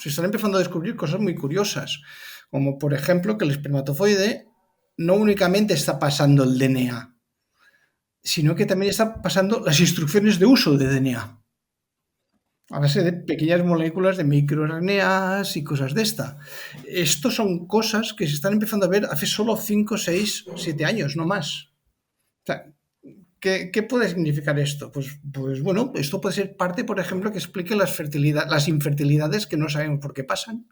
se están empezando a descubrir cosas muy curiosas, como por ejemplo que el espermatozoide no únicamente está pasando el DNA, sino que también está pasando las instrucciones de uso de DNA a base de pequeñas moléculas de microRNAs y cosas de esta. Estos son cosas que se están empezando a ver hace solo 5, 6, 7 años, no más. O sea, ¿qué puede significar esto? Pues bueno, esto puede ser parte, por ejemplo, que explique las infertilidades que no sabemos por qué pasan.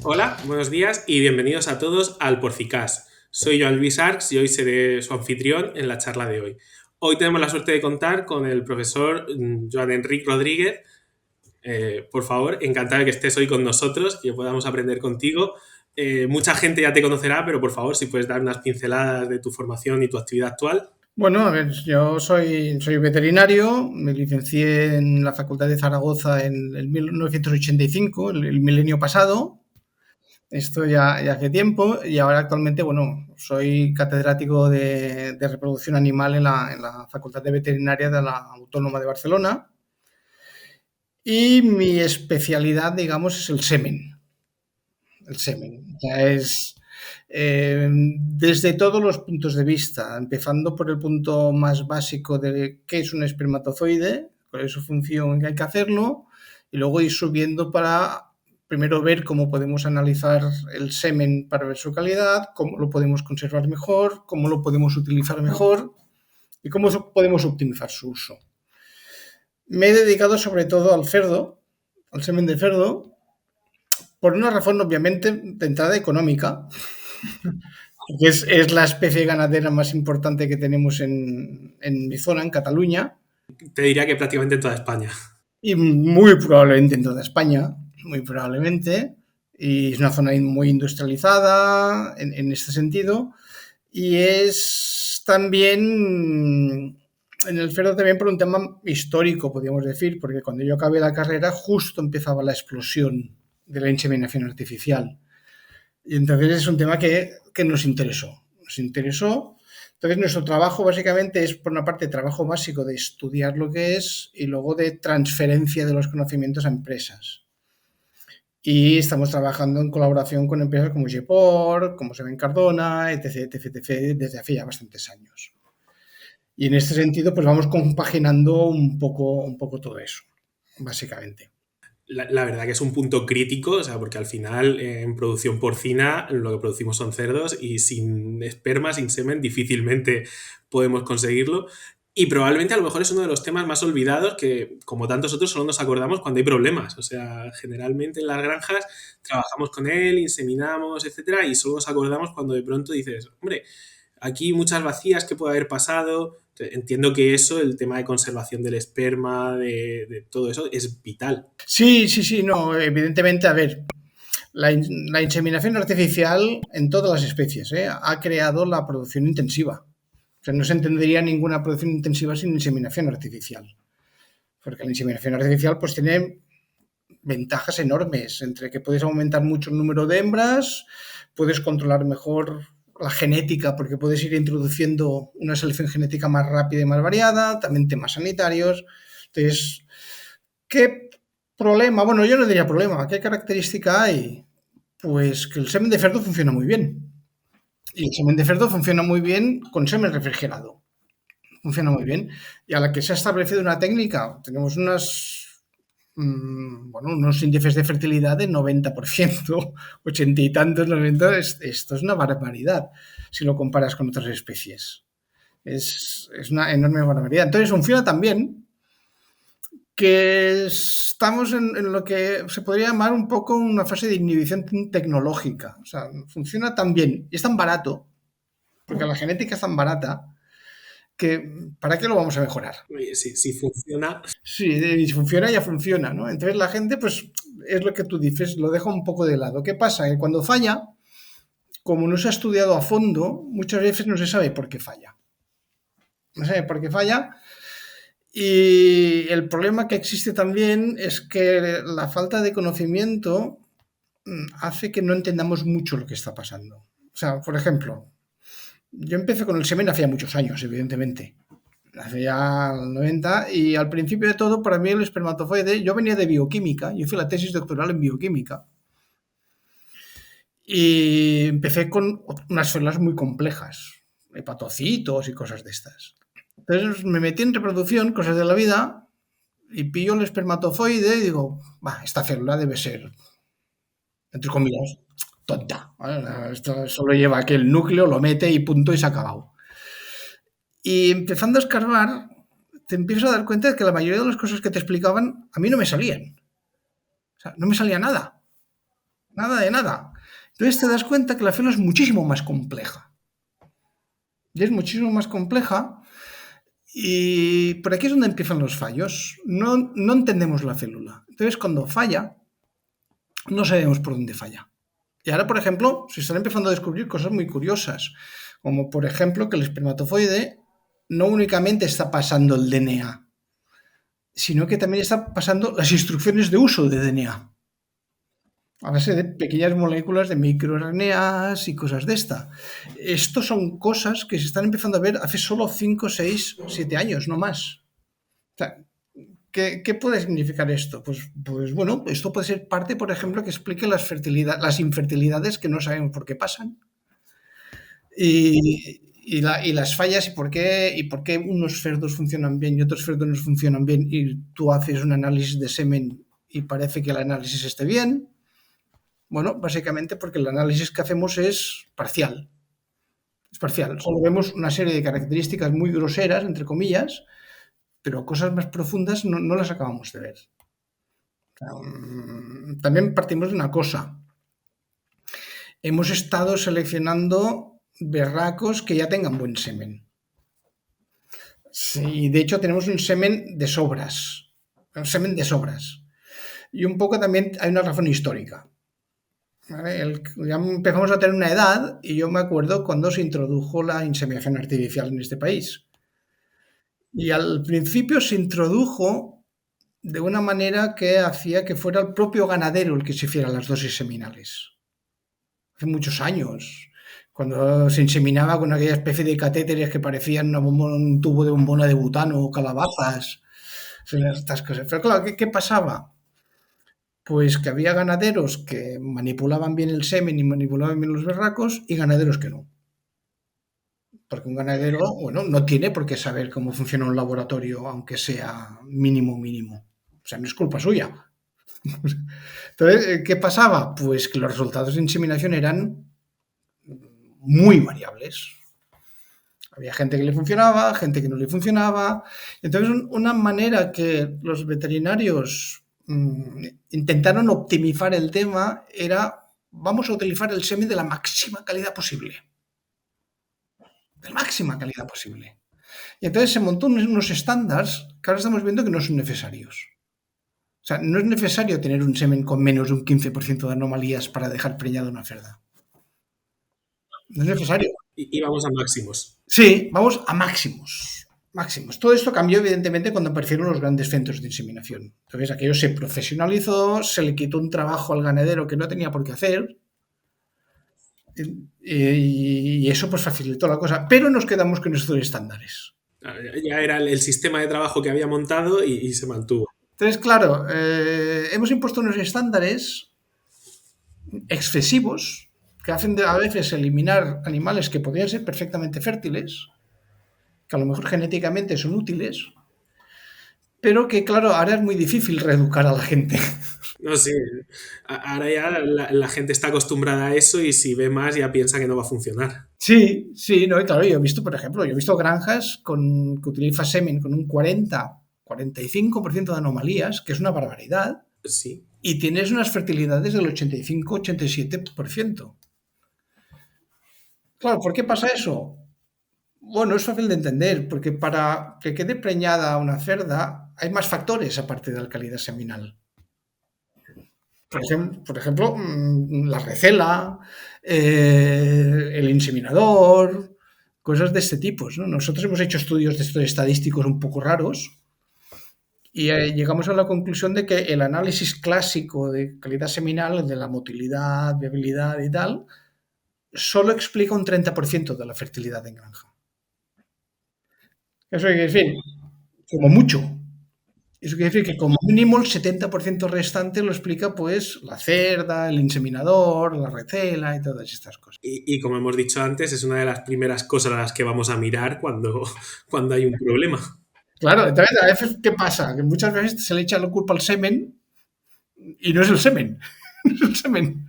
Hola, buenos días y bienvenidos a todos al Porcicast. Soy Joan Luis Arcs y hoy seré su anfitrión en la charla de hoy. Hoy tenemos la suerte de contar con el profesor Joan Enric Rodríguez. Por favor, encantado de que estés hoy con nosotros y que podamos aprender contigo. Mucha gente ya te conocerá, pero por favor, si puedes dar unas pinceladas de tu formación y tu actividad actual. Bueno, a ver, yo soy veterinario, me licencié en la Facultad de Zaragoza en el 1985, el milenio pasado. Esto ya hace tiempo y ahora actualmente, bueno, soy catedrático de reproducción animal en la Facultad de Veterinaria de la Autónoma de Barcelona y mi especialidad, digamos, es el semen. El semen. O sea, es desde todos los puntos de vista, empezando por el punto más básico de qué es un espermatozoide, cuál es su función, qué hay que hacerlo, y luego ir subiendo para primero ver cómo podemos analizar el semen para ver su calidad, cómo lo podemos conservar mejor, cómo lo podemos utilizar mejor y cómo podemos optimizar su uso. Me he dedicado sobre todo al cerdo, al semen de cerdo, por una razón obviamente de entrada económica, que es la especie ganadera más importante que tenemos en mi zona, en Cataluña, Te diría que prácticamente en toda España. y muy probablemente en toda España, muy probablemente, y es una zona muy industrializada en este sentido, y es también en el cerdo también por un tema histórico, podríamos decir, porque cuando yo acabé la carrera justo empezaba la explosión de la inseminación artificial. Y entonces es un tema que nos interesó. Nos interesó. Entonces nuestro trabajo básicamente es, por una parte, trabajo básico de estudiar lo que es y luego de transferencia de los conocimientos a empresas. Y estamos trabajando en colaboración con empresas como Gepor, como Semen Cardona, etc, etc, etc, desde hace ya bastantes años. Y en este sentido, pues vamos compaginando un poco todo eso, básicamente. La verdad que es un punto crítico, o sea, porque al final en producción porcina lo que producimos son cerdos y sin esperma, sin semen, difícilmente podemos conseguirlo. Y probablemente a lo mejor es uno de los temas más olvidados que, como tantos otros, solo nos acordamos cuando hay problemas. O sea, generalmente en las granjas trabajamos con él, inseminamos, etcétera, y solo nos acordamos cuando de pronto dices, hombre, aquí muchas vacías que puede haber pasado. Entiendo que eso, el tema de conservación del esperma, de todo eso, es vital. Sí, sí, sí, no, evidentemente, a ver, la inseminación artificial en todas las especies ha creado la producción intensiva. O sea, no se entendería ninguna producción intensiva sin inseminación artificial. Porque la inseminación artificial pues tiene ventajas enormes, entre que puedes aumentar mucho el número de hembras, puedes controlar mejor la genética porque puedes ir introduciendo una selección genética más rápida y más variada, también temas sanitarios. Entonces, ¿qué problema? Bueno, yo no diría problema, ¿qué característica hay? Pues que el semen de cerdo funciona muy bien. Y el semen de cerdo funciona muy bien con semen refrigerado. Funciona muy bien. Y a la que se ha establecido una técnica, tenemos bueno, unos índices de fertilidad de 90%, 80 y tantos, 90, esto es una barbaridad si lo comparas con otras especies. Es una enorme barbaridad. Entonces funciona tan bien que estamos en lo que se podría llamar un poco una fase de inhibición tecnológica. O sea, funciona tan bien y es tan barato, porque la genética es tan barata, que ¿para qué lo vamos a mejorar? Si funciona, Sí, y si funciona, ya funciona, ¿no? Entonces la gente, pues, es lo que tú dices, lo deja un poco de lado. ¿Qué pasa? Que cuando falla, como no se ha estudiado a fondo, muchas veces no se sabe por qué falla. No se sabe por qué falla. Y el problema que existe también es que la falta de conocimiento hace que no entendamos mucho lo que está pasando. O sea, por ejemplo, yo empecé con el semen hacía muchos años, evidentemente. hace ya el 90, y al principio de todo, para mí el espermatozoide, yo venía de bioquímica, yo hice la tesis doctoral en bioquímica, y empecé con unas células muy complejas, hepatocitos y cosas de estas. Entonces me metí en reproducción, cosas de la vida, y pillo el espermatozoide y digo, va, esta célula debe ser, entre comillas, tonta. ¿Vale? Esto solo lleva aquí el núcleo, lo mete y punto y se ha acabado. Y empezando a escarbar, te empiezas a dar cuenta de que la mayoría de las cosas que te explicaban a mí no me salían. O sea, no me salía nada. Nada de nada. Entonces te das cuenta que la célula es muchísimo más compleja. Y es muchísimo más compleja. Y por aquí es donde empiezan los fallos. No entendemos la célula. Entonces, cuando falla, no sabemos por dónde falla. Y ahora, por ejemplo, se están empezando a descubrir cosas muy curiosas, como por ejemplo que el espermatozoide no únicamente está pasando el DNA, sino que también está pasando las instrucciones de uso de DNA, a base de pequeñas moléculas de microRNAs y cosas de esta. Estos son cosas que se están empezando a ver hace solo 5, 6, 7 años, no más. O sea, ¿qué puede significar esto? Pues bueno, esto puede ser parte, por ejemplo, que explique las infertilidades que no sabemos por qué pasan. Y las fallas y por qué unos cerdos funcionan bien y otros cerdos no funcionan bien y tú haces un análisis de semen y parece que el análisis esté bien. Bueno, básicamente porque el análisis que hacemos es parcial. Es parcial. Solo vemos una serie de características muy groseras, entre comillas, pero cosas más profundas no las acabamos de ver. También partimos de una cosa. Hemos estado seleccionando berracos que ya tengan buen semen. Sí, de hecho tenemos un semen de sobras. Un semen de sobras. Y un poco también hay una razón histórica. ¿Vale? Ya empezamos a tener una edad y yo me acuerdo cuando se introdujo la inseminación artificial en este país. Y al principio se introdujo de una manera que hacía que fuera el propio ganadero el que se hiciera las dosis seminales. Hace muchos años, cuando se inseminaba con aquella especie de catéteres que parecían un tubo de bombona de butano o calabazas, estas cosas. Pero claro, ¿qué pasaba? Pues que había ganaderos que manipulaban bien el semen y manipulaban bien los berracos y ganaderos que no. Porque un ganadero, bueno, no tiene por qué saber cómo funciona un laboratorio, aunque sea mínimo, mínimo. O sea, no es culpa suya. Entonces, ¿qué pasaba? Pues que los resultados de inseminación eran muy variables. Había gente que le funcionaba, gente que no le funcionaba. Entonces, una manera que los veterinarios intentaron optimizar el tema era, vamos a utilizar el semen de la máxima calidad posible. De la máxima calidad posible. Y entonces se montó unos estándares que ahora estamos viendo que no son necesarios. O sea, no es necesario tener un semen con menos de un 15% de anomalías para dejar preñada una cerda. No es necesario. Y vamos a máximos. Sí, vamos a máximos. Máximos. Todo esto cambió, evidentemente, cuando aparecieron los grandes centros de inseminación. Entonces, aquello se profesionalizó, se le quitó un trabajo al ganadero que no tenía por qué hacer. Y eso pues facilitó la cosa. Pero nos quedamos con estos estándares. Ya era el sistema de trabajo que había montado y se mantuvo. Entonces, claro, hemos impuesto unos estándares excesivos que hacen a veces eliminar animales que podrían ser perfectamente fértiles, que a lo mejor genéticamente son útiles, pero que, claro, ahora es muy difícil reeducar a la gente. No, sí. Ahora ya la gente está acostumbrada a eso y si ve más ya piensa que no va a funcionar. Sí, sí, no, y claro, yo he visto, por ejemplo, granjas que utilizan semen con un 40-45% de anomalías, que es una barbaridad, Sí. y tienes unas fertilidades del 85-87%. Claro, ¿por qué pasa eso? Bueno, es fácil de entender, porque para que quede preñada una cerda hay más factores aparte de la calidad seminal. Por ejemplo, la recela, el inseminador, cosas de este tipo, ¿no? Nosotros hemos hecho estudios de estos estadísticos un poco raros y llegamos a la conclusión de que el análisis clásico de calidad seminal, de la motilidad, viabilidad y tal, solo explica un 30% de la fertilidad en granja. Eso quiere decir, como mucho. Eso quiere decir que como mínimo el 70% restante lo explica pues la cerda, el inseminador, la recela y todas estas cosas. Y como hemos dicho antes, es una de las primeras cosas a las que vamos a mirar cuando, cuando hay un problema. Claro, entonces a veces, ¿qué pasa? Que muchas veces se le echa la culpa al semen y no es el semen. No es el semen.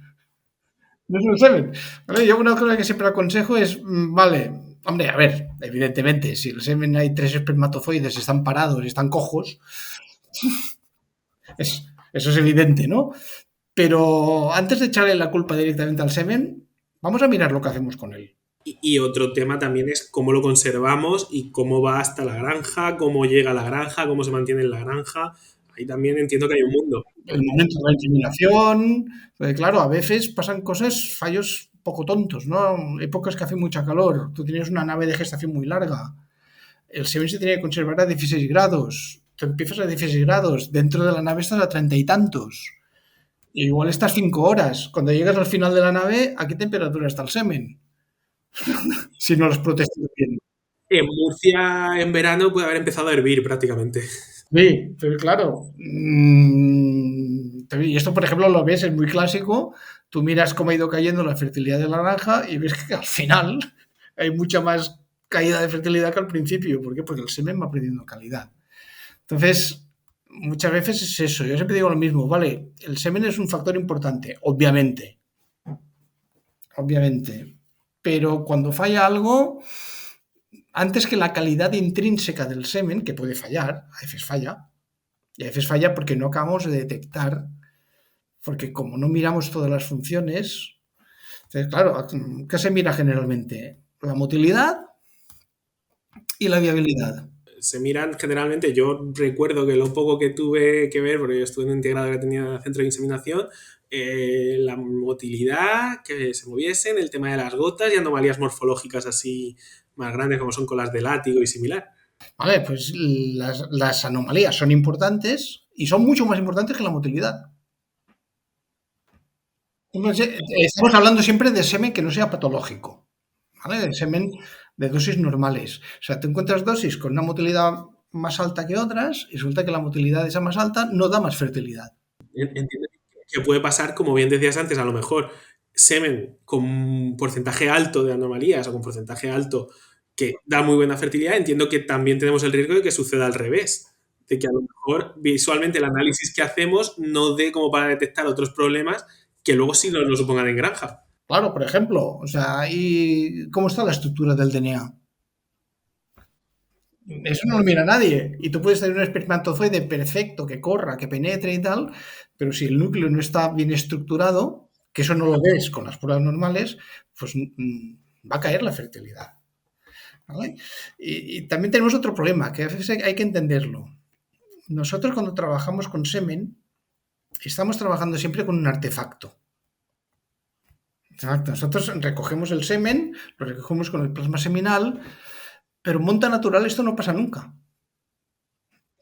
No es el semen. ¿Vale? Yo una cosa que siempre aconsejo es, vale, hombre, a ver, evidentemente, si el semen hay 3 espermatozoides, están parados, están cojos, eso es evidente, ¿no? Pero antes de echarle la culpa directamente al semen, vamos a mirar lo que hacemos con él. Y otro tema también es cómo lo conservamos y cómo va hasta la granja, cómo llega a la granja, cómo se mantiene en la granja. Ahí también entiendo que hay un mundo. El momento de la inseminación, claro, a veces pasan cosas, fallos poco tontos, ¿no? Épocas que hace mucha calor, tú tienes una nave de gestación muy larga, el semen se tiene que conservar a 16 grados, tú empiezas a 16 grados, dentro de la nave estás a 30 y tantos, igual estás 5 horas, cuando llegas al final de la nave, ¿a qué temperatura está el semen? Si no los proteges bien. En Murcia en verano puede haber empezado a hervir prácticamente. Sí, pero claro. Y esto, por ejemplo, lo ves, es muy clásico. Tú miras cómo ha ido cayendo la fertilidad de la naranja y ves que al final hay mucha más caída de fertilidad que al principio. ¿Por qué? Porque el semen va perdiendo calidad. Entonces, muchas veces es eso. Yo siempre digo lo mismo, ¿vale? El semen es un factor importante, obviamente, obviamente. Pero cuando falla algo, antes que la calidad intrínseca del semen, que puede fallar, a veces falla, y a veces falla porque no acabamos de detectar, porque como no miramos todas las funciones, entonces, claro, ¿qué se mira generalmente? La motilidad y la viabilidad. Se miran generalmente, yo recuerdo que lo poco que tuve que ver, porque yo estuve en un integrado que tenía centro de inseminación, la motilidad, que se moviesen, el tema de las gotas y anomalías morfológicas así más grandes como son con las de látigo y similar. Vale, pues las anomalías son importantes y son mucho más importantes que la motilidad. Entonces, estamos hablando siempre de semen que no sea patológico, ¿vale? De semen de dosis normales. O sea, te encuentras dosis con una motilidad más alta que otras y resulta que la motilidad de esa más alta no da más fertilidad. Entiendo que puede pasar, como bien decías antes, a lo mejor semen con un porcentaje alto de anomalías o con porcentaje alto que da muy buena fertilidad. Entiendo que también tenemos el riesgo de que suceda al revés, de que a lo mejor visualmente el análisis que hacemos no dé como para detectar otros problemas que luego sí nos lo pongan en granja. Claro, por ejemplo, o sea, ¿y cómo está la estructura del DNA? Eso no lo mira nadie. Y tú puedes tener un espermatozoide perfecto, que corra, que penetre y tal, pero si el núcleo no está bien estructurado, que eso no lo ves con las pruebas normales, pues va a caer la fertilidad. ¿Vale? Y también tenemos otro problema, que a veces hay que entenderlo. Nosotros cuando trabajamos con semen, estamos trabajando siempre con un artefacto. Exacto. Nosotros recogemos el semen, lo recogemos con el plasma seminal, pero en monta natural esto no pasa nunca.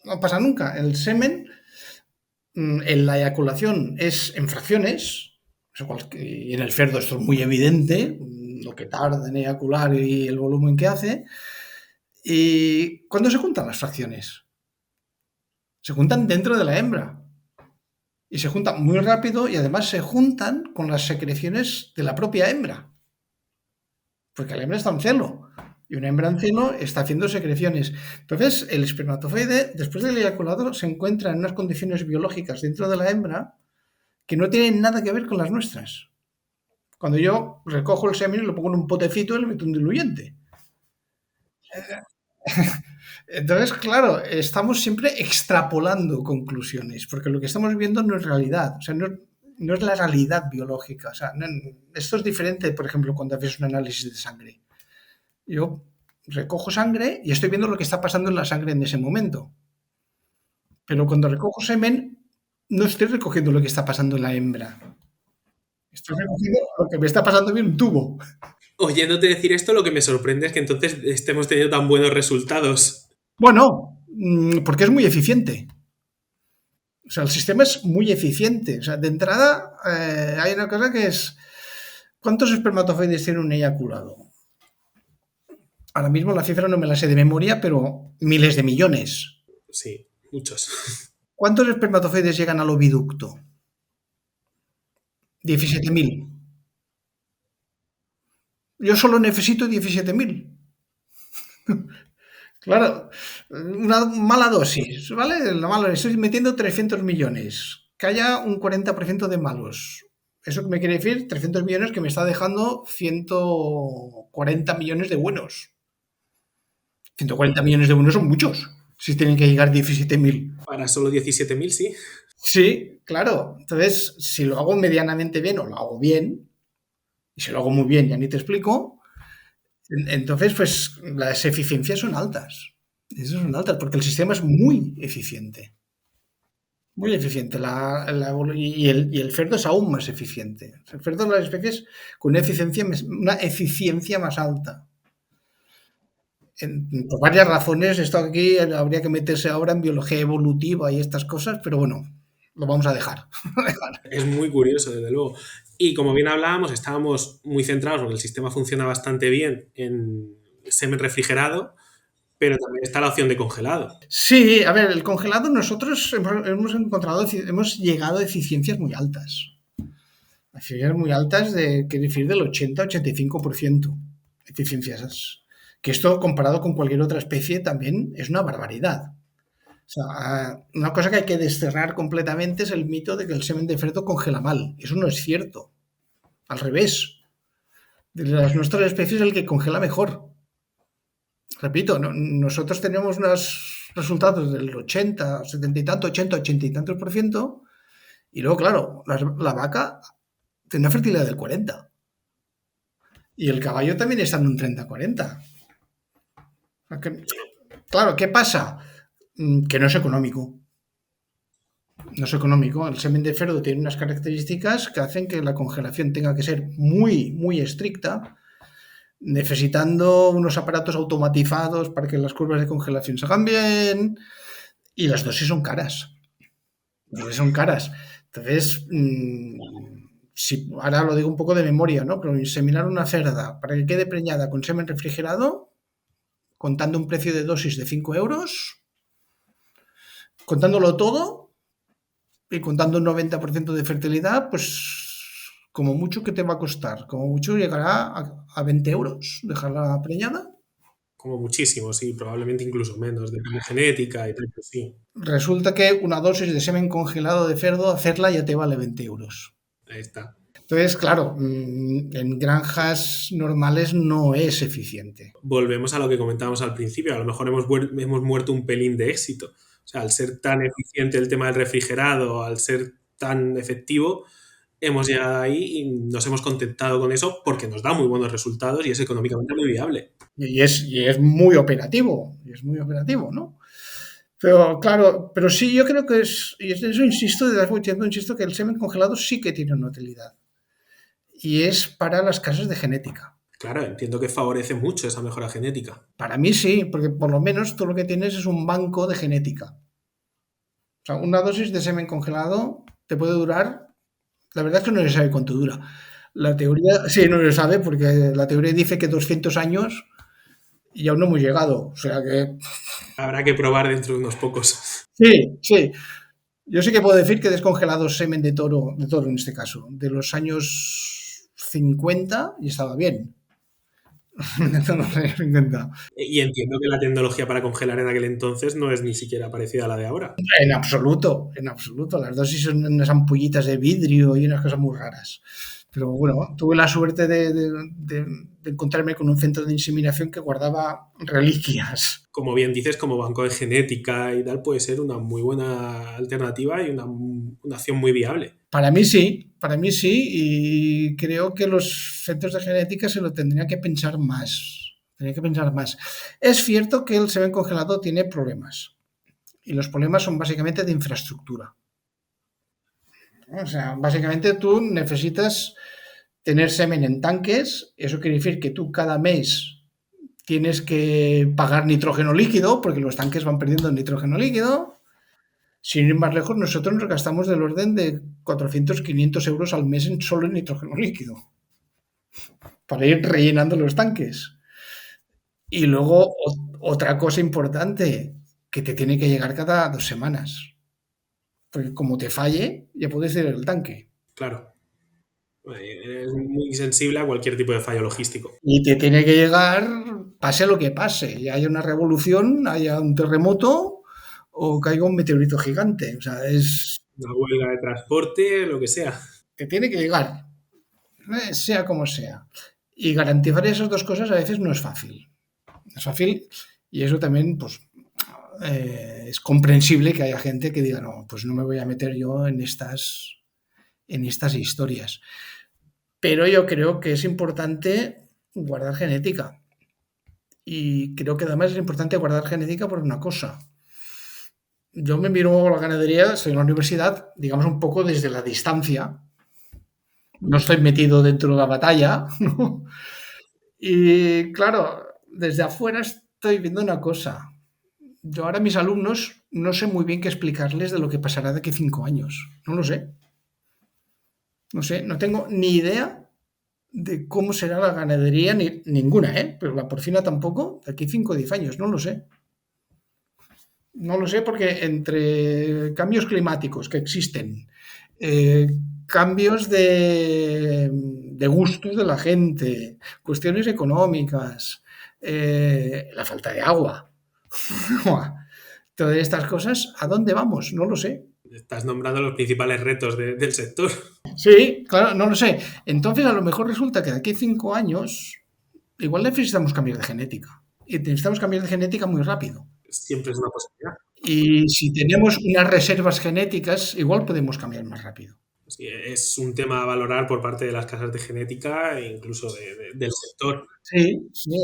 No pasa nunca. El semen en la eyaculación es en fracciones, y en el cerdo esto es muy evidente, lo que tarda en eyacular y el volumen que hace. ¿Y cuándo se juntan las fracciones? Se juntan dentro de la hembra. Y se juntan muy rápido y además se juntan con las secreciones de la propia hembra. Porque la hembra está en celo. Y una hembra en celo está haciendo secreciones. Entonces, el espermatozoide, después del eyaculado, se encuentra en unas condiciones biológicas dentro de la hembra que no tienen nada que ver con las nuestras. Cuando yo recojo el semen, lo pongo en un potecito y le meto un diluyente. Entonces, claro, estamos siempre extrapolando conclusiones, porque lo que estamos viendo no es realidad, o sea, no es la realidad biológica. O sea, esto es diferente, por ejemplo, cuando haces un análisis de sangre. Yo recojo sangre y estoy viendo lo que está pasando en la sangre en ese momento. Pero cuando recojo semen, no estoy recogiendo lo que está pasando en la hembra. Estoy recogiendo lo que me está pasando en un tubo. Oyéndote decir esto, lo que me sorprende es que entonces estemos teniendo tan buenos resultados. Bueno, porque es muy eficiente. O sea, el sistema es muy eficiente. O sea, de entrada, hay una cosa que es, ¿cuántos espermatozoides tiene un eyaculado? Ahora mismo la cifra no me la sé de memoria, pero miles de millones. Sí, muchos. ¿Cuántos espermatozoides llegan al oviducto? 17.000. Yo solo necesito 17.000. Claro, una mala dosis, ¿vale? La mala, estoy metiendo 300 millones. Que haya un 40% de malos. ¿Eso me quiere decir? 300 millones que me está dejando 140 millones de buenos. 140 millones de buenos son muchos. Si tienen que llegar 17.000. Para solo 17.000, sí. Sí, claro. Entonces, si lo hago medianamente bien o lo hago bien, y si lo hago muy bien, ya ni te explico, entonces, pues las eficiencias son altas. Esas son altas porque el sistema es muy eficiente. Muy eficiente. Y el cerdo es aún más eficiente. El cerdo es de las especies con una eficiencia más alta. Por varias razones, esto aquí habría que meterse ahora en biología evolutiva y estas cosas, pero bueno, lo vamos a dejar. Es muy curioso, desde luego. Y como bien hablábamos, estábamos muy centrados porque el sistema funciona bastante bien en semen refrigerado, pero también está la opción de congelado. Sí, a ver, el congelado nosotros hemos llegado a eficiencias muy altas. Eficiencias muy altas quiere decir del 80-85% eficiencias. Que esto comparado con cualquier otra especie también es una barbaridad. O sea, una cosa que hay que desterrar completamente es el mito de que el semen de cerdo congela mal. Eso no es cierto. Al revés. De las nuestras especies es el que congela mejor. Repito, nosotros tenemos unos resultados del 80, 70 y tanto, 80, 80 y tantos por ciento, y luego, claro, la vaca tiene una fertilidad del 40. Y el caballo también está en un 30-40. Claro, ¿qué pasa? Que no es económico. No es económico. El semen de cerdo tiene unas características que hacen que la congelación tenga que ser muy, muy estricta, necesitando unos aparatos automatizados para que las curvas de congelación se hagan bien, y las dosis son caras. Las dosis son caras. Entonces, si, ahora lo digo un poco de memoria, ¿no? Pero inseminar una cerda para que quede preñada con semen refrigerado, contando un precio de dosis de 5 euros, contándolo todo y contando un 90% de fertilidad, pues como mucho que te va a costar, como mucho llegará a 20 euros dejarla preñada. Como muchísimo, sí, probablemente incluso menos, de genética y tal, pues sí. Resulta que una dosis de semen congelado de cerdo, hacerla ya te vale 20 euros. Ahí está. Entonces, claro, en granjas normales no es eficiente. Volvemos a lo que comentábamos al principio, a lo mejor hemos muerto un pelín de éxito. O sea, al ser tan eficiente el tema del refrigerado, al ser tan efectivo, hemos llegado ahí y nos hemos contentado con eso porque nos da muy buenos resultados y es económicamente muy viable. Y es muy operativo, ¿no? Pero claro, pero sí, yo creo que y eso insisto, desde hace mucho tiempo insisto que el semen congelado sí que tiene una utilidad. Y es para las casas de genética. Claro, entiendo que favorece mucho esa mejora genética. Para mí sí, porque por lo menos tú lo que tienes es un banco de genética. O sea, una dosis de semen congelado te puede durar, la verdad es que no se sabe cuánto dura. La teoría, sí, no se sabe, porque la teoría dice que 200 años y aún no hemos llegado. O sea que, Habrá que probar dentro de unos pocos. sí, sí. Yo sí que puedo decir que he descongelado semen de toro en este caso, de los años 50 y estaba bien. De los años 50. Y entiendo que la tecnología para congelar en aquel entonces no es ni siquiera parecida a la de ahora. En absoluto, en absoluto. Las dosis son unas ampollitas de vidrio y unas cosas muy raras. Pero bueno, tuve la suerte de encontrarme con un centro de inseminación que guardaba reliquias. Como bien dices, como banco de genética y tal, puede ser una muy buena alternativa y una acción muy viable. Para mí sí, y creo que los centros de genética se lo tendrían que pensar más. Tendrían que pensar más. Es cierto que el semen congelado tiene problemas, y los problemas son básicamente de infraestructura. O sea, básicamente tú necesitas tener semen en tanques, eso quiere decir que tú cada mes tienes que pagar nitrógeno líquido, porque los tanques van perdiendo nitrógeno líquido. Sin ir más lejos, nosotros nos gastamos del orden de 400-500 euros al mes solo en nitrógeno líquido, para ir rellenando los tanques. Y luego otra cosa importante, que te tiene que llegar cada 2 semanas. Porque como te falle, ya puedes ir el tanque. Claro. Es muy sensible a cualquier tipo de fallo logístico. Y te tiene que llegar, pase lo que pase. Y haya una revolución, haya un terremoto o caiga un meteorito gigante. O sea, Una huelga de transporte, lo que sea. te tiene que llegar, sea como sea. Y garantizar esas dos cosas a veces no es fácil. No es fácil y eso también, pues, es comprensible que haya gente que diga, no, pues no me voy a meter yo en estas historias. Pero yo creo que es importante guardar genética. Y creo que además es importante guardar genética por una cosa. Yo me miro la ganadería, estoy en la universidad, digamos un poco desde la distancia. No estoy metido dentro de la batalla, ¿no? Y claro, desde afuera estoy viendo una cosa. Yo ahora a mis alumnos no sé muy bien qué explicarles de lo que pasará de aquí 5 años. No lo sé. No sé, no tengo ni idea de cómo será la ganadería, ni, ninguna, ¿eh? Pero la porcina tampoco, de aquí 5 o 10 años, no lo sé. No lo sé porque entre cambios climáticos que existen, eh, cambios de gustos de la gente, cuestiones económicas, la falta de agua, todas estas cosas, ¿a dónde vamos? No lo sé. Estás nombrando los principales retos del sector. Sí, claro, no lo sé. Entonces, a lo mejor resulta que de aquí a 5 años, igual necesitamos cambiar de genética. Y necesitamos cambiar de genética muy rápido. Siempre es una posibilidad. Y si tenemos unas reservas genéticas, igual podemos cambiar más rápido. Sí, es un tema a valorar por parte de las casas de genética e incluso del sector. Sí, sí,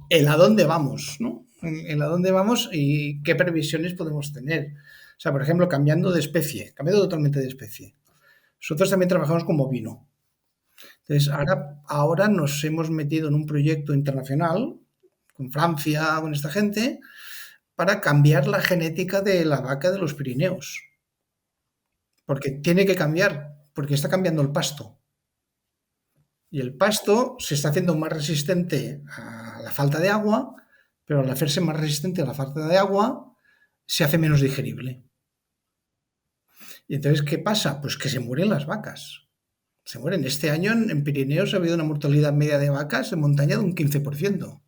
el a dónde vamos, ¿no? El a dónde vamos y qué previsiones podemos tener. O sea, por ejemplo, cambiando totalmente de especie. Nosotros también trabajamos con bovino. Entonces, ahora nos hemos metido en un proyecto internacional con Francia, con esta gente, para cambiar la genética de la vaca de los Pirineos. Porque tiene que cambiar, porque está cambiando el pasto. Y el pasto se está haciendo más resistente a la falta de agua, pero al hacerse más resistente a la falta de agua, se hace menos digerible. Y entonces, ¿qué pasa? Pues que se mueren las vacas. Se mueren. Este año en Pirineos ha habido una mortalidad media de vacas en montaña de un 15%.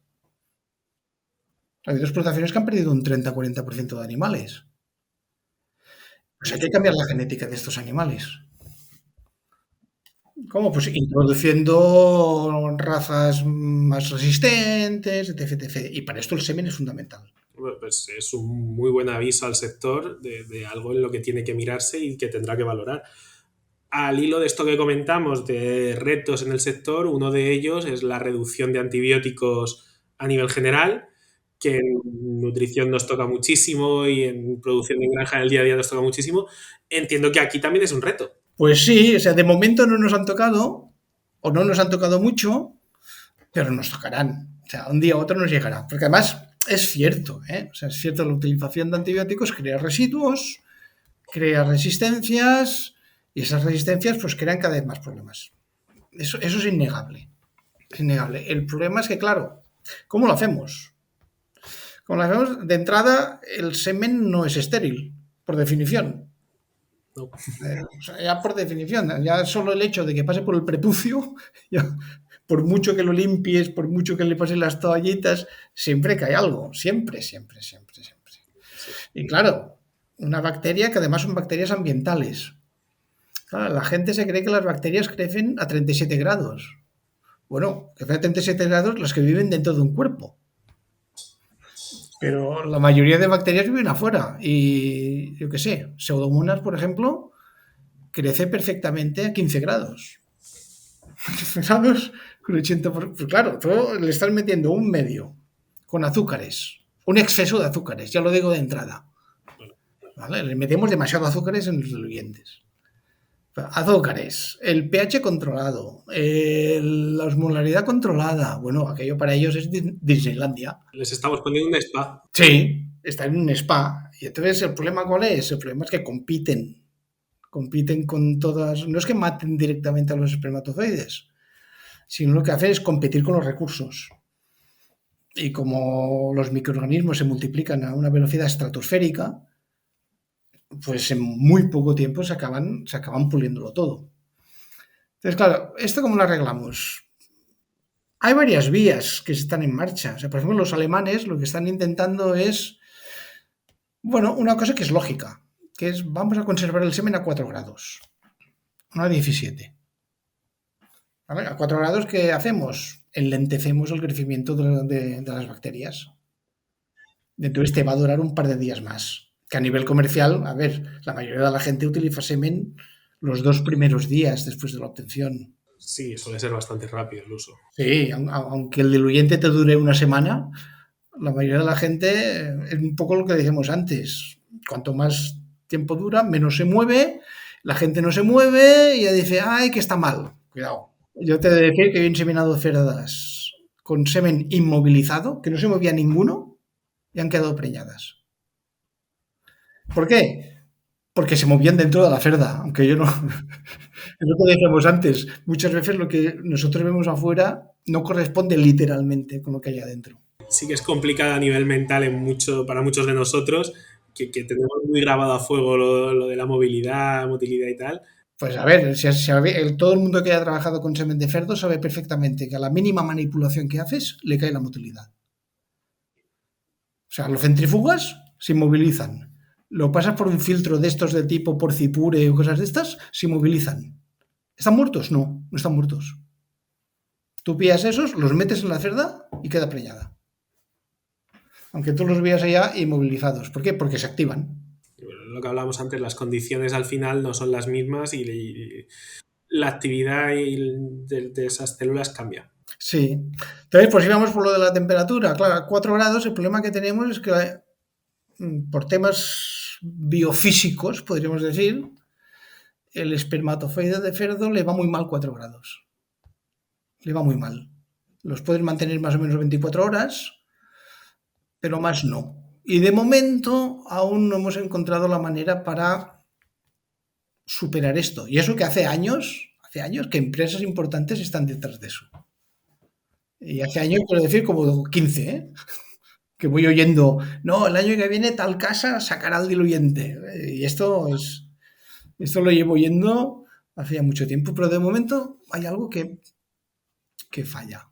Ha habido explotaciones que han perdido un 30-40% de animales. Pues hay que cambiar la genética de estos animales. ¿Cómo? Pues introduciendo razas más resistentes, etc, etc. Y para esto el semen es fundamental. Bueno, pues es un muy buen aviso al sector de algo en lo que tiene que mirarse y que tendrá que valorar. Al hilo de esto que comentamos de retos en el sector, uno de ellos es la reducción de antibióticos a nivel general, que en nutrición nos toca muchísimo y en producción de granja del día a día nos toca muchísimo. Entiendo que aquí también es un reto. Pues sí, o sea, de momento no nos han tocado, o no nos han tocado mucho, pero nos tocarán. O sea, un día u otro nos llegará. Porque además es cierto, ¿eh? O sea, es cierto, la utilización de antibióticos crea residuos, crea resistencias, y esas resistencias pues crean cada vez más problemas. Eso es innegable. Es innegable. El problema es que, claro, ¿cómo lo hacemos? Como lo hacemos, de entrada, el semen no es estéril, por definición. ¿No? O sea, ya por definición, ya solo el hecho de que pase por el prepucio, ya, por mucho que lo limpies, por mucho que le pases las toallitas, siempre cae algo, siempre, siempre, siempre, siempre. Sí. Y claro, una bacteria que además son bacterias ambientales. Claro, la gente se cree que las bacterias crecen a 37 grados. Bueno, que crecen a 37 grados las que viven dentro de un cuerpo. Pero la mayoría de bacterias viven afuera. Y yo qué sé, Pseudomonas, por ejemplo, crece perfectamente a 15 grados. 15 grados con 80%. Pues claro, tú le estás metiendo un medio con azúcares, un exceso de azúcares, ya lo digo de entrada. ¿Vale? Le metemos demasiado azúcares en los diluyentes. Azúcares, el pH controlado, la osmolaridad controlada. Bueno, aquello para ellos es Disneylandia. Les estamos poniendo un spa. Sí, está en un spa. Y entonces, ¿el problema cuál es? El problema es que compiten con todas. No es que maten directamente a los espermatozoides, sino lo que hacen es competir con los recursos. y como los microorganismos se multiplican a una velocidad estratosférica, pues en muy poco tiempo se acaban puliéndolo todo. Entonces, claro, ¿esto cómo lo arreglamos? Hay varias vías que están en marcha. O sea, por ejemplo, los alemanes lo que están intentando es, bueno, una cosa que es lógica, que es vamos a conservar el semen a 4 grados, no a 17. ¿Vale? A 4 grados, ¿qué hacemos? Enlentecemos el crecimiento de las bacterias. Entonces te va a durar un par de días más. Que a nivel comercial, a ver, la mayoría de la gente utiliza semen los 2 primeros días después de la obtención. Sí, suele ser bastante rápido el uso. Sí, aunque el diluyente te dure una semana, la mayoría de la gente es un poco lo que dijimos antes. Cuanto más tiempo dura, menos se mueve, la gente no se mueve y ya dice, ay, que está mal. Cuidado. Yo te he de decir que he inseminado cerdas con semen inmovilizado, que no se movía ninguno, y han quedado preñadas. ¿Por qué? Porque se movían dentro de la cerda, aunque yo no. Es lo que decíamos antes. Muchas veces lo que nosotros vemos afuera no corresponde literalmente con lo que hay adentro. Sí que es complicado a nivel mental para muchos de nosotros, que tenemos muy grabado a fuego lo de la motilidad y tal. Pues a ver, todo el mundo que haya trabajado con semen de cerdo sabe perfectamente que a la mínima manipulación que haces le cae la motilidad. O sea, lo centrifugas, se inmovilizan. Lo pasas por un filtro de estos de tipo porcipure o cosas de estas, se inmovilizan. ¿Están muertos? No, no están muertos. Tú pillas esos, los metes en la cerda y queda preñada. Aunque tú los veas allá inmovilizados. ¿Por qué? Porque se activan. Lo que hablábamos antes, las condiciones al final no son las mismas y la actividad de esas células cambia. Sí. Entonces, pues íbamos por lo de la temperatura. Claro, a 4 grados el problema que tenemos es que por temas biofísicos, podríamos decir, el espermatozoide de cerdo le va muy mal 4 grados. Le va muy mal. Los pueden mantener más o menos 24 horas, pero más no. Y de momento aún no hemos encontrado la manera para superar esto. Y eso que hace años que empresas importantes están detrás de eso. Y hace años, quiero decir, como 15, ¿eh? Que voy oyendo, no, el año que viene tal casa sacará el diluyente. Y esto lo llevo oyendo hace ya mucho tiempo, pero de momento hay algo que falla.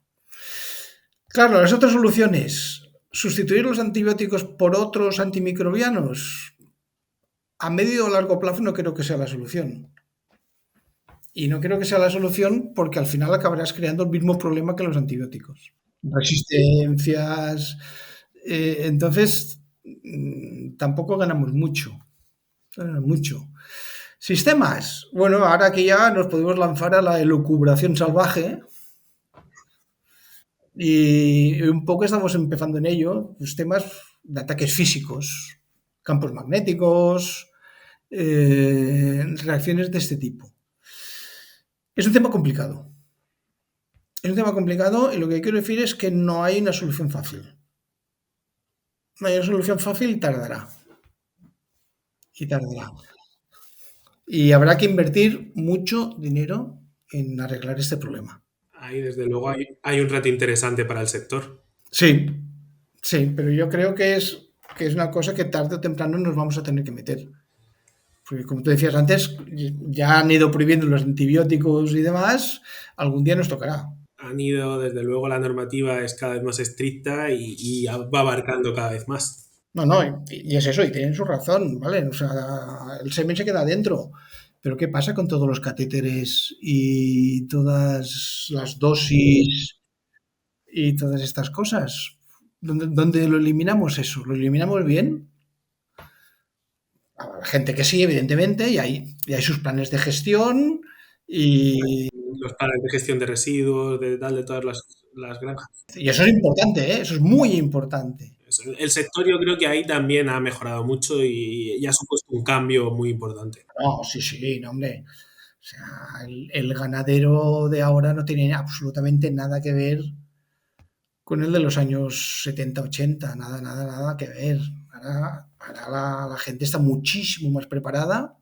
Claro, las otras soluciones, sustituir los antibióticos por otros antimicrobianos, a medio o largo plazo no creo que sea la solución. Y no creo que sea la solución porque al final acabarás creando el mismo problema que los antibióticos. Resistencias. Entonces, tampoco ganamos mucho. Mucho. Sistemas. Bueno, ahora que ya nos podemos lanzar a la elucubración salvaje y un poco estamos empezando en ello, pues temas de ataques físicos, campos magnéticos, reacciones de este tipo. Es un tema complicado. Es un tema complicado y lo que quiero decir es que no hay una solución fácil. No hay una solución fácil y tardará. Y tardará. Y habrá que invertir mucho dinero en arreglar este problema. Ahí, desde luego, hay un reto interesante para el sector. Sí, sí, pero yo creo que es una cosa que tarde o temprano nos vamos a tener que meter. Porque como tú decías antes, ya han ido prohibiendo los antibióticos y demás, algún día nos tocará. Han ido, desde luego, la normativa es cada vez más estricta y va abarcando cada vez más. No, no, y es eso, y tienen su razón, ¿vale? O sea, el semen se queda dentro. Pero ¿qué pasa con todos los catéteres y todas las dosis y todas estas cosas? ¿Dónde lo eliminamos eso? ¿Lo eliminamos bien? Habrá gente que sí, evidentemente, y hay sus planes de gestión y, Los planes de gestión de residuos, de todas las granjas. y eso es importante, ¿eh? Eso es muy importante. El sector yo creo que ahí también ha mejorado mucho y ha supuesto un cambio muy importante. No, sí, sí, no, hombre. O sea, el ganadero de ahora no tiene absolutamente nada que ver con el de los años 70, 80, nada, nada, nada que ver. Ahora la gente está muchísimo más preparada.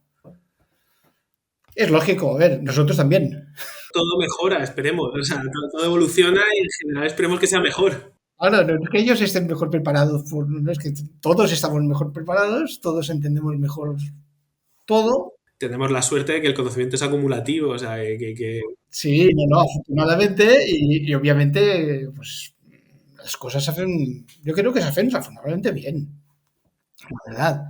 Es lógico, a ver, nosotros también. Todo mejora, esperemos. O sea, todo evoluciona y en general esperemos que sea mejor. Ahora, no es que ellos estén mejor preparados, no es que todos estamos mejor preparados, todos entendemos mejor todo. Tenemos la suerte de que el conocimiento es acumulativo, o sea, que Sí, no, no, afortunadamente, y obviamente, pues las cosas se hacen, yo creo que se hacen razonablemente bien, la verdad.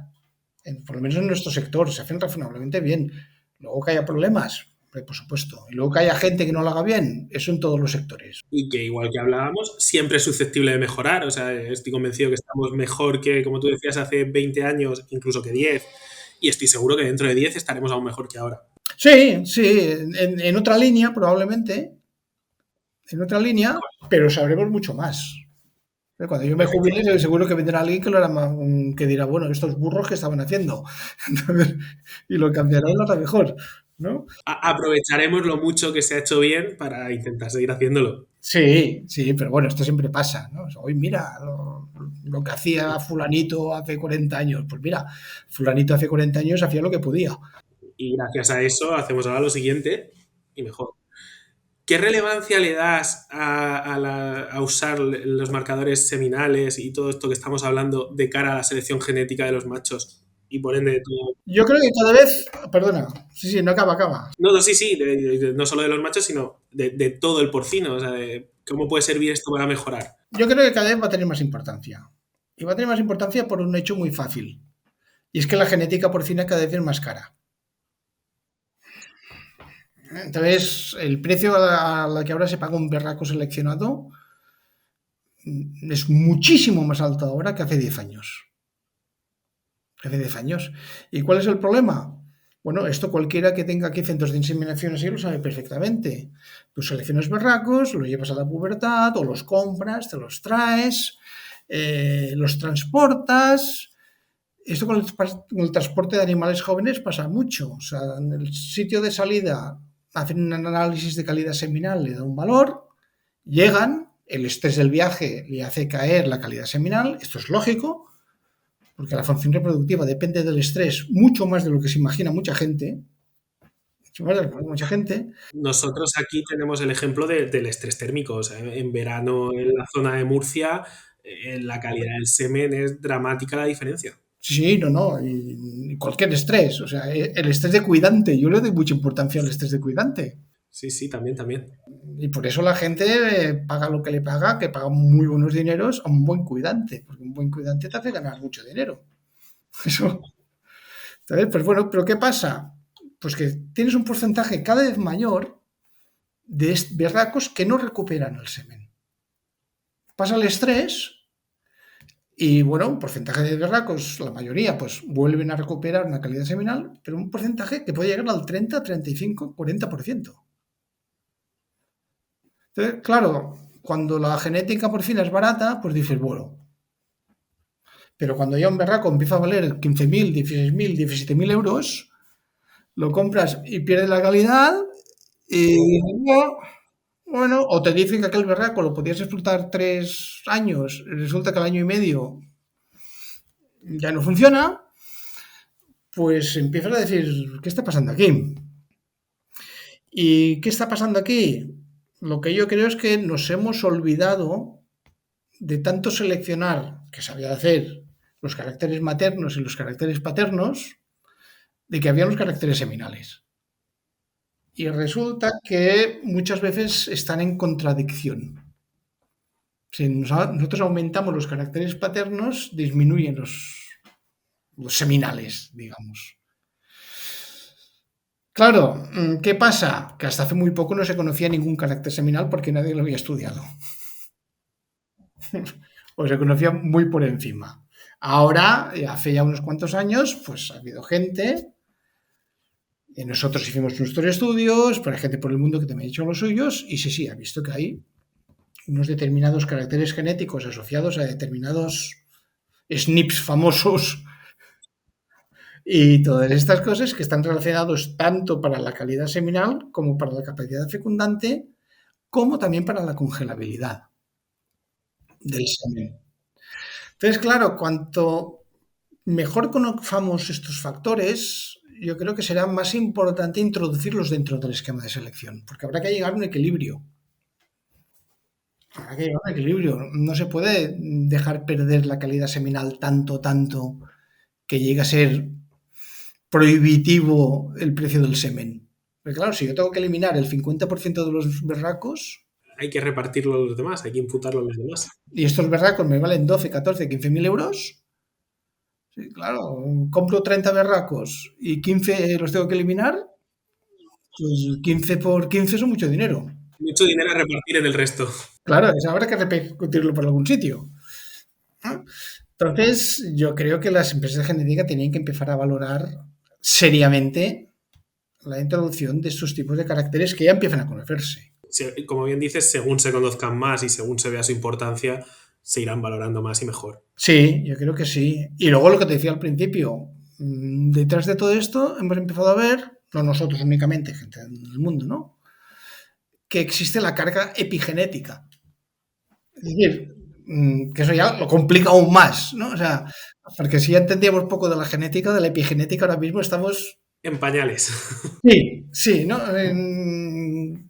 Por lo menos en nuestro sector, se hacen razonablemente bien. Luego que haya problemas, por supuesto. Y luego que haya gente que no lo haga bien, eso en todos los sectores. y que igual que hablábamos, siempre es susceptible de mejorar. O sea, estoy convencido que estamos mejor que, como tú decías, hace 20 años, incluso que 10. Y estoy seguro que dentro de 10 estaremos aún mejor que ahora. Sí, sí, en otra línea probablemente, en otra línea, pero sabremos mucho más. Cuando yo me jubile, seguro que vendrá alguien que lo hará que dirá, bueno, estos burros que estaban haciendo. Y lo cambiará y lo hará mejor, ¿no? Aprovecharemos lo mucho que se ha hecho bien para intentar seguir haciéndolo. Sí, sí, pero bueno, esto siempre pasa, ¿no? Hoy mira lo que hacía fulanito hace 40 años. Pues mira, fulanito hace 40 años hacía lo que podía. Y gracias a eso hacemos ahora lo siguiente y mejor. ¿Qué relevancia le das a usar los marcadores seminales y todo esto que estamos hablando de cara a la selección genética de los machos? Y por ende de todo. Yo creo que cada vez, perdona, sí, sí, no acaba, acaba. No, no, sí, sí, no solo de los machos, sino de todo el porcino. O sea, de cómo puede servir esto para mejorar. Yo creo que cada vez va a tener más importancia. Y va a tener más importancia por un hecho muy fácil. Y es que la genética porcina cada vez es más cara. Entonces, el precio a la que ahora se paga un berraco seleccionado es muchísimo más alto ahora que hace 10 años. Hace 10 años. ¿Y cuál es el problema? Bueno, esto cualquiera que tenga aquí centros de inseminación así lo sabe perfectamente. Tú seleccionas berracos, los llevas a la pubertad o los compras, te los traes, los transportas. Esto con el transporte de animales jóvenes pasa mucho. O sea, en el sitio de salida hacen un análisis de calidad seminal, le da un valor, llegan, el estrés del viaje le hace caer la calidad seminal, esto es lógico, porque la función reproductiva depende del estrés mucho más de lo que se imagina mucha gente, mucho más de lo que mucha gente. Nosotros aquí tenemos el ejemplo del estrés térmico. O sea, en verano en la zona de Murcia, la calidad del semen es dramática la diferencia. Sí, no, no, y cualquier estrés, o sea, el estrés de cuidante, yo le doy mucha importancia al estrés de cuidante. Sí, sí, también, también. Y por eso la gente paga lo que le paga, que paga muy buenos dineros a un buen cuidante, porque un buen cuidante te hace ganar mucho dinero. Eso, ¿sabes? Pues bueno, pero ¿qué pasa? Pues que tienes un porcentaje cada vez mayor de berracos que no recuperan el semen. Pasa el estrés y, bueno, un porcentaje de berracos, la mayoría, pues vuelven a recuperar una calidad seminal, pero un porcentaje que puede llegar al 30, 35, 40%. Entonces, claro, cuando la genética porcina es barata, pues dices, bueno, pero cuando ya un berraco empieza a valer 15.000, 16.000, 17.000 euros, lo compras y pierde la calidad y bueno, o te dicen que aquel berraco lo podías explotar 3 años, y resulta que al año y medio ya no funciona, pues empiezas a decir, ¿qué está pasando aquí? ¿Y qué está pasando aquí? Lo que yo creo es que nos hemos olvidado de tanto seleccionar, que sabía hacer, los caracteres maternos y los caracteres paternos, de que había los caracteres seminales. Y resulta que muchas veces están en contradicción. Si nosotros aumentamos los caracteres paternos, disminuyen los seminales, digamos. Claro, ¿qué pasa? Que hasta hace muy poco no se conocía ningún carácter seminal porque nadie lo había estudiado. O se conocía muy por encima. Ahora, hace ya unos cuantos años, pues ha habido gente, y nosotros hicimos nuestros estudios, pero hay gente por el mundo que también ha hecho los suyos, y sí, sí, ha visto que hay unos determinados caracteres genéticos asociados a determinados SNPs famosos y todas estas cosas que están relacionados tanto para la calidad seminal como para la capacidad fecundante, como también para la congelabilidad del semen. Entonces, claro, cuanto mejor conozcamos estos factores, yo creo que será más importante introducirlos dentro del esquema de selección, porque habrá que llegar a un equilibrio. Hay que llevar un equilibrio. No se puede dejar perder la calidad seminal tanto que llegue a ser prohibitivo el precio del semen. Porque claro, si yo tengo que eliminar el 50% de los berracos Hay que repartirlo a los demás, hay que imputarlo a los demás. y estos berracos me valen 12, 14, 15.000 euros, sí, claro, compro 30 berracos y 15 los tengo que eliminar, pues 15 por 15 son mucho dinero. Mucho dinero a repartir en el resto. Claro, eso habrá que repercutirlo por algún sitio, ¿no? Entonces, yo creo que las empresas de genética tenían que empezar a valorar seriamente la introducción de estos tipos de caracteres que ya empiezan a conocerse. Como bien dices, según se conozcan más y según se vea su importancia, se irán valorando más y mejor. Sí, yo creo que sí. Y luego lo que te decía al principio, detrás de todo esto hemos empezado a ver, no nosotros únicamente, gente del mundo, ¿no? Que existe la carga epigenética. Es decir, que eso ya lo complica aún más, ¿no? O sea, porque si ya entendíamos poco de la genética, de la epigenética, ahora mismo estamos. En pañales. Sí, sí, ¿no?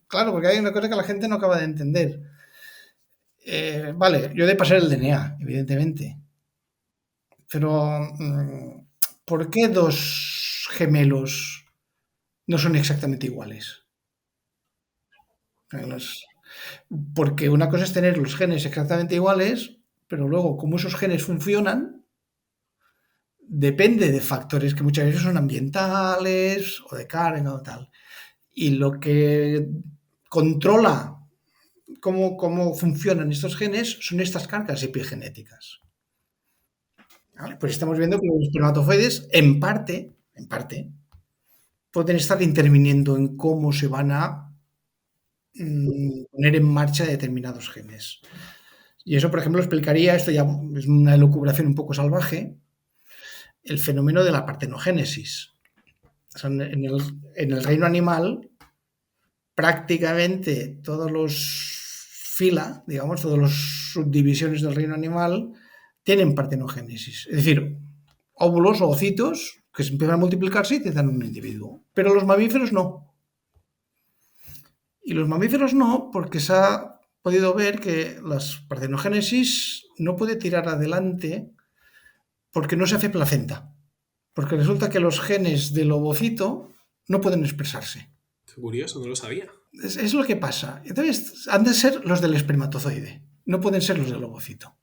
Claro, porque hay una cosa que la gente no acaba de entender. Vale, yo he de pasar el DNA, evidentemente. Pero, ¿por qué dos gemelos no son exactamente iguales? Porque una cosa es tener los genes exactamente iguales, pero luego, cómo esos genes funcionan, depende de factores que muchas veces son ambientales o de carga o tal. Y lo que controla cómo funcionan estos genes son estas cargas epigenéticas. ¿Vale? Pues estamos viendo que los espermatozoides, en parte, pueden estar interviniendo en cómo se van a poner en marcha determinados genes. Y eso, por ejemplo, explicaría, esto ya es una elucubración un poco salvaje, el fenómeno de la partenogénesis. O sea, en el reino animal, prácticamente todos los fila, digamos, todas las subdivisiones del reino animal tienen partenogénesis. Es decir, óvulos o ocitos que se empiezan a multiplicarse y te dan un individuo. Pero los mamíferos no. Y los mamíferos no, porque se ha podido ver que las partenogénesis no puede tirar adelante porque no se hace placenta. Porque resulta que los genes del ovocito no pueden expresarse. Qué curioso, no lo sabía. Es lo que pasa. Entonces, han de ser los del espermatozoide, no pueden ser los del ovocito.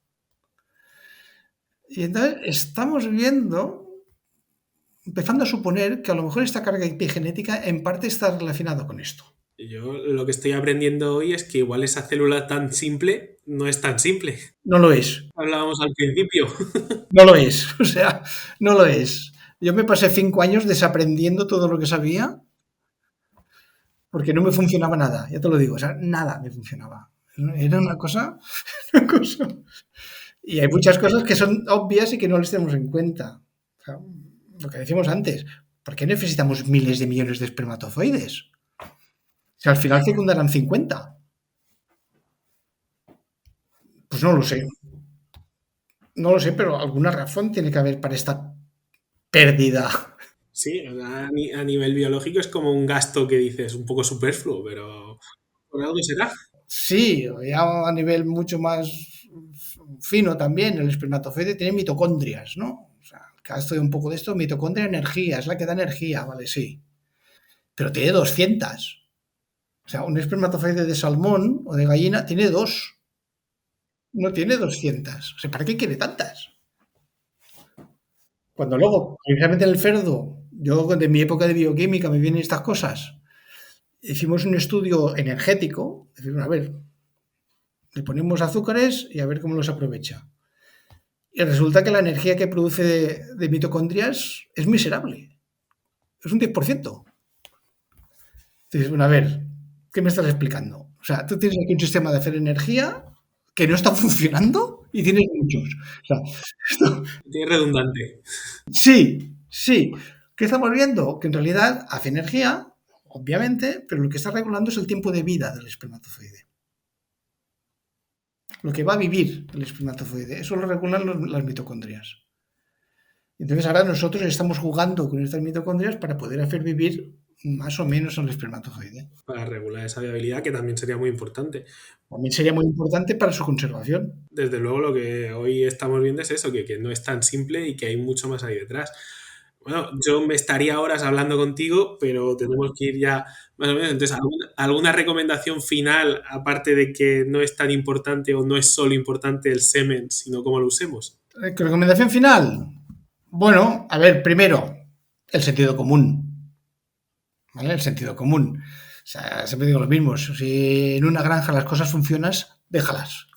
Y entonces estamos viendo, empezando a suponer que a lo mejor esta carga epigenética en parte está relacionada con esto. Yo lo que estoy aprendiendo hoy es que igual esa célula tan simple no es tan simple. No lo es. Hablábamos al principio. No lo es. O sea, no lo es. Yo me pasé 5 años desaprendiendo todo lo que sabía porque no me funcionaba nada, ya te lo digo, o sea, nada me funcionaba. Era una cosa, una cosa. Y hay muchas cosas que son obvias y que no les tenemos en cuenta. O sea, lo que decíamos antes, ¿por qué necesitamos miles de millones de espermatozoides? Si al final fecundarán 50. Pues no lo sé. No lo sé, pero alguna razón tiene que haber para esta pérdida. Sí, a nivel biológico es como un gasto que dices un poco superfluo, pero por algo será. Sí, ya a nivel mucho más fino también, el espermatozoide tiene mitocondrias, ¿no? O sea, cada estudio un poco de esto, mitocondria energía, es la que da energía, vale, sí. Pero tiene 200. O sea, un espermatozoide de salmón o de gallina tiene 2. No tiene 200. O sea, ¿para qué quiere tantas? Cuando luego, precisamente en el cerdo, yo de mi época de bioquímica me vienen estas cosas, hicimos un estudio energético, decir, a ver, le ponemos azúcares y a ver cómo los aprovecha. Y resulta que la energía que produce de mitocondrias es miserable. Es un 10%. Entonces, bueno, a ver, ¿qué me estás explicando? O sea, tú tienes aquí un sistema de hacer energía que no está funcionando y tienes muchos. O sea, Es redundante. sí, sí. ¿Qué estamos viendo? Que en realidad hace energía, obviamente, pero lo que está regulando es el tiempo de vida del espermatozoide. Lo que va a vivir el espermatozoide. Eso lo regulan las mitocondrias. Entonces ahora nosotros estamos jugando con estas mitocondrias para poder hacer vivir más o menos al espermatozoide. para regular esa viabilidad, que también sería muy importante. También sería muy importante para su conservación. Desde luego lo que hoy estamos viendo es eso, que no es tan simple y que hay mucho más ahí detrás. Bueno, yo me estaría horas hablando contigo, pero tenemos que ir ya más o menos. Entonces, ¿alguna recomendación final, aparte de que no es tan importante o no es solo importante el semen, sino cómo lo usemos? Recomendación final. Bueno, a ver, primero, el sentido común. ¿Vale? El sentido común. O sea, siempre digo lo mismo. Si en una granja las cosas funcionan, déjalas.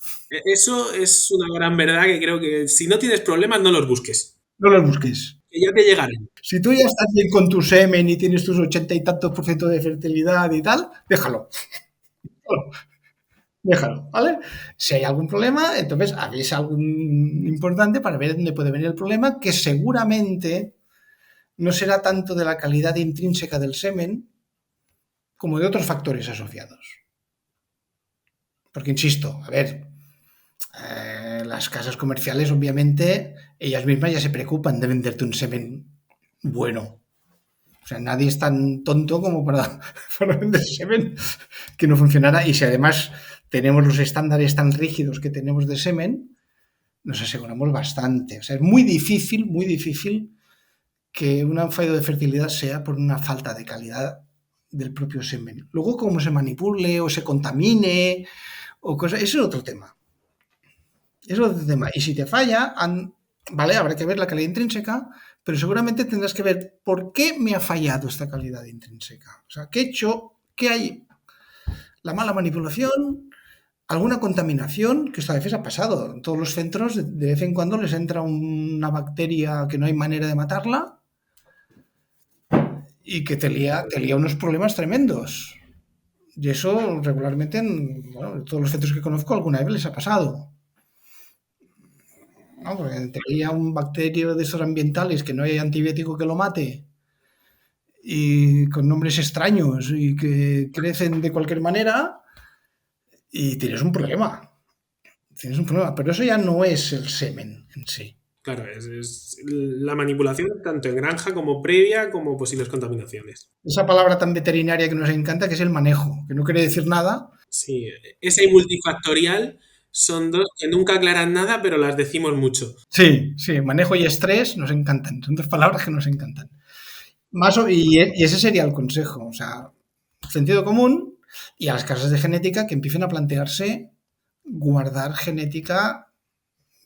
Eso es una gran verdad que creo que si no tienes problemas, no los busques, No los busques. que ya te llegarán. Si tú ya estás bien con tu semen y tienes tus 80 y tantos % de fertilidad y tal, déjalo. Déjalo, ¿vale? Si hay algún problema, entonces avisa algún importante para ver dónde puede venir el problema, que seguramente no será tanto de la calidad intrínseca del semen como de otros factores asociados. Porque, insisto, a ver, las casas comerciales, obviamente, ellas mismas ya se preocupan de venderte un semen bueno. O sea, nadie es tan tonto como para vender semen que no funcionara. Y si además tenemos los estándares tan rígidos que tenemos de semen, nos aseguramos bastante. O sea, es muy difícil que un fallo de fertilidad sea por una falta de calidad del propio semen. Luego, cómo se manipule o se contamine o cosas, eso es otro tema. Es otro tema. Y si te falla, vale, habrá que ver la calidad intrínseca, pero seguramente tendrás que ver por qué me ha fallado esta calidad intrínseca. O sea, ¿qué he hecho? ¿Qué hay? La mala manipulación, alguna contaminación, que esta vez ha pasado. En todos los centros, de vez en cuando les entra una bacteria que no hay manera de matarla y que te lía unos problemas tremendos. Y eso regularmente bueno, en todos los centros que conozco alguna vez les ha pasado. ¿No? Porque te lía un bacterio de esos ambientales que no hay antibiótico que lo mate y con nombres extraños y que crecen de cualquier manera y tienes un problema. Tienes un problema, pero eso ya no es el semen en sí. Claro, es la manipulación tanto en granja como previa, como posibles contaminaciones. Esa palabra tan veterinaria que nos encanta, que es el manejo, que no quiere decir nada. Sí, esa y multifactorial son dos que nunca aclaran nada, pero las decimos mucho. Sí, sí, manejo y estrés nos encantan. Son dos palabras que nos encantan. Y ese sería el consejo. O sea, sentido común y a las casas de genética que empiecen a plantearse guardar genética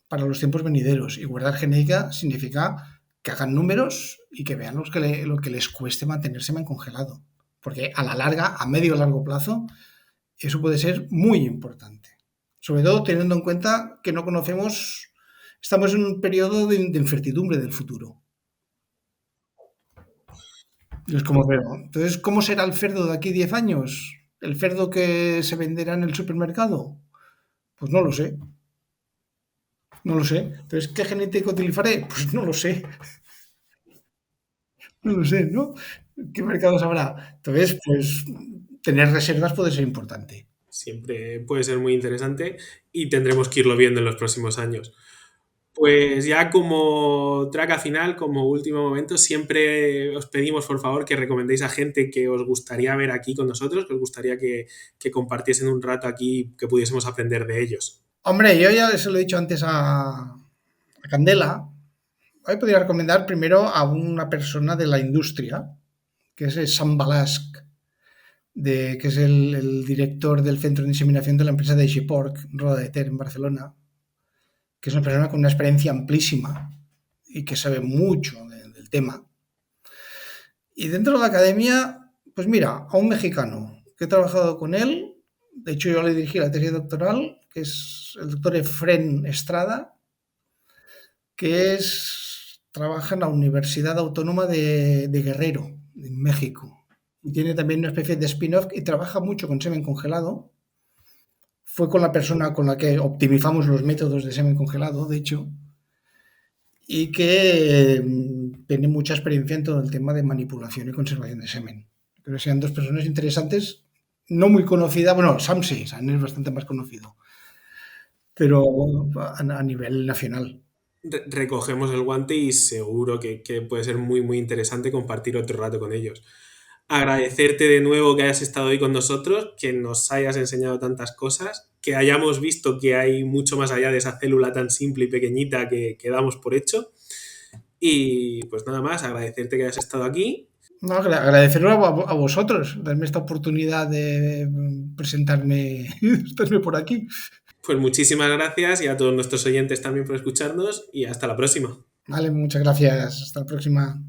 para los tiempos venideros. Y guardar genética significa que hagan números y que vean lo que les cueste mantenerse en congelado. Porque a la larga, a medio o largo plazo, eso puede ser muy importante. Sobre todo teniendo en cuenta que no conocemos, estamos en un periodo de incertidumbre del futuro. Es como, pero, entonces, ¿cómo será el cerdo de aquí 10 años? ¿El cerdo que se venderá en el supermercado? Pues no lo sé, no lo sé. Entonces, ¿qué genética utilizaré? Pues no lo sé, no lo sé, ¿no? ¿Qué mercados habrá? Entonces, pues tener reservas puede ser importante. Siempre puede ser muy interesante y tendremos que irlo viendo en los próximos años. Pues ya como traca final, como último momento, siempre os pedimos por favor que recomendéis a gente que os gustaría ver aquí con nosotros, que os gustaría que compartiesen un rato aquí, que pudiésemos aprender de ellos. Hombre, yo ya se lo he dicho antes a Candela. Hoy podría recomendar primero a una persona de la industria, que es Sam Balask, que es el director del centro de inseminación de la empresa de Pork, Roda de Ter, en Barcelona, que es una persona con una experiencia amplísima y que sabe mucho del tema. Y dentro de la academia, pues mira, a un mexicano que he trabajado con él, de hecho yo le dirigí la tesis doctoral, que es el doctor Efren Estrada, trabaja en la Universidad Autónoma de Guerrero, en México. Y tiene también una especie de spin-off y trabaja mucho con semen congelado. Fue con la persona con la que optimizamos los métodos de semen congelado, de hecho, y que tiene mucha experiencia en todo el tema de manipulación y conservación de semen. Creo que sean dos personas interesantes, no muy conocidas. Bueno, Sam sí, Sam es bastante más conocido, pero a nivel nacional. Recogemos el guante y seguro que puede ser muy, muy interesante compartir otro rato con ellos. Agradecerte de nuevo que hayas estado hoy con nosotros, que nos hayas enseñado tantas cosas, que hayamos visto que hay mucho más allá de esa célula tan simple y pequeñita que damos por hecho. Y pues nada más, agradecerte que hayas estado aquí. No, agradecerlo a vosotros, darme esta oportunidad de presentarme, estarme por aquí. Pues muchísimas gracias y a todos nuestros oyentes también por escucharnos y hasta la próxima. Vale, muchas gracias. Hasta la próxima.